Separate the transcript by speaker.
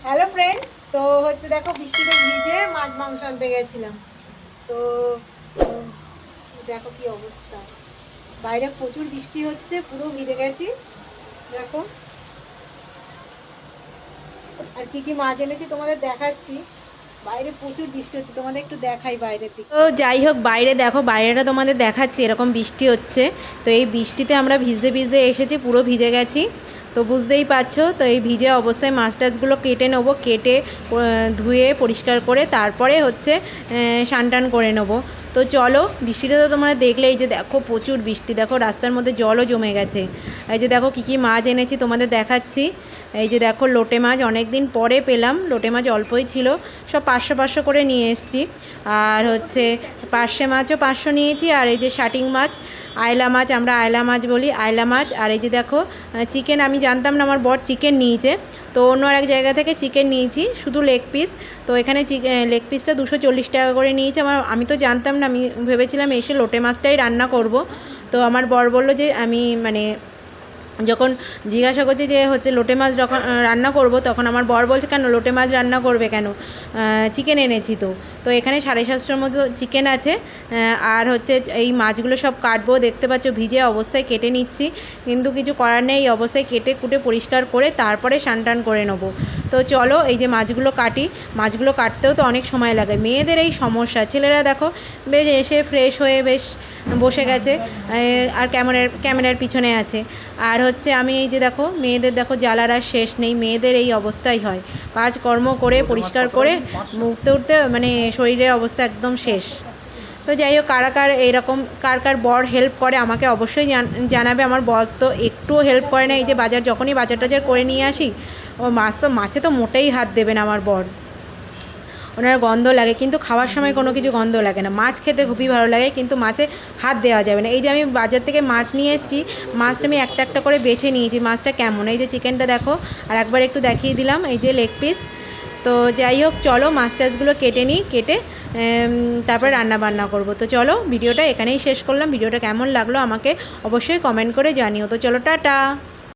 Speaker 1: Hello friend, তো হচ্ছে দেখো বৃষ্টিতে ভিজে মাছ মাংস আনতে গেছিলাম। তো উম, দেখো কি অবস্থা, বাইরে প্রচুর বৃষ্টি হচ্ছে, পুরো ভিজে গেছি। দেখো আর কি কি মাছ এনেছি তোমাদের দেখাচ্ছি। বাইরে প্রচুর বৃষ্টি হচ্ছে, তোমাদের একটু দেখাই বাইরের দিক।
Speaker 2: তো যাই হোক, বাইরে দেখো, বাইরেটা তোমাদের দেখাচ্ছি, এরকম বৃষ্টি হচ্ছে। তো এই বৃষ্টিতে আমরা ভিজতে ভিজতে এসেছি, পুরো ভিজে গেছি। তো বুঝতেই পারছো, তো এই ভিজে অবস্থায় মাছ টাছগুলো কেটে নেবো, কেটে ধুয়ে পরিষ্কার করে তারপরে হচ্ছে স্নান টান করে নেবো। তো চলো, বৃষ্টিটা তো তোমরা দেখলে, এই যে দেখো প্রচুর বৃষ্টি, দেখো রাস্তার মধ্যে জলও জমে গেছে। এই যে দেখো কী কী মাছ এনেছি তোমাদের দেখাচ্ছি। এই যে দেখো লোটে মাছ, অনেক দিন পরে পেলাম, লোটে মাছ অল্পই ছিল, সব 500 করে নিয়ে এসেছি। আর হচ্ছে পার্শে মাছও 500 নিয়েছি। আর এই যে শাটিং মাছ, আয়লা মাছ, আমরা আয়লা মাছ বলি, আয়লা মাছ। আর এই যে দেখো চিকেন, আমি জানতাম না, আমার বর চিকেন নিয়েছে, তো অন্য এক জায়গা থেকে চিকেন নিয়েছি, শুধু লেগ পিস। তো এখানে লেগ পিসটা 240 টাকা করে নিয়েছে। আমি তো জানতাম না, আমি ভেবেছিলাম এসে লোটে মাছটাই রান্না করব। তো আমার বর বললো যে, আমি মানে যখন জিজ্ঞাসা করছি যে হচ্ছে লোটে মাছ যখন রান্না করব, তখন আমার বর বলছে, কেন লোটে মাছ রান্না করবে কেন, চিকেন এনেছি তো। তো এখানে 750 মতো চিকেন আছে। আর হচ্ছে এই মাছগুলো সব কাটবো, দেখতে পাচ্ছ ভিজে অবস্থায় কেটে নিচ্ছি, কিন্তু কিছু করার নেই, এই অবস্থায় কেটে কুটে পরিষ্কার করে তারপরে স্নান টান করে নেবো। তো চলো, এই যে মাছগুলো কাটি, মাছগুলো কাটতেও তো অনেক সময় লাগে, মেয়েদের এই সমস্যা। ছেলেরা দেখো বেশ এসে ফ্রেশ হয়ে বেশ বসে গেছে, আর ক্যামেরার পিছনে আছে। আর হচ্ছে আমি এই যে দেখো, মেয়েদের দেখো জ্বালার আর শেষ নেই, মেয়েদের এই অবস্থাই হয়, কাজকর্ম করে পরিষ্কার করে উঠতে উঠতে মানে শরীরের অবস্থা একদম শেষ। তো যাই হোক, কারা কার এইরকম, কার কার বর হেল্প করে আমাকে অবশ্যই জানাবে। আমার বর তো একটুও হেল্প করে না, এই যে যখনই বাজার টাজার করে নিয়ে আসি, ও মাছে তো মোটেই হাত দেবে না আমার বর, ওনার গন্ধ লাগে, কিন্তু খাওয়ার সময় কোনো কিছু গন্ধ লাগে না। মাছ খেতে খুবই ভালো লাগে, কিন্তু মাছে হাত দেওয়া যাবে না। এই যে আমি বাজার থেকে মাছ নিয়ে এসেছি, মাছটা আমি একটা একটা করে বেছে নিয়েছি, মাছটা কেমন। এই যে চিকেনটা দেখো, আর একবার একটু দেখিয়ে দিলাম, এই যে লেগ পিস। তো যাই হোক, চলো মাছ টাছগুলো কেটে নিই, কেটে তারপরে রান্না বান্না করবো। তো চলো, ভিডিওটা এখানেই শেষ করলাম। ভিডিওটা কেমন লাগলো আমাকে অবশ্যই কমেন্ট করে জানিও। তো চলো, টাটা।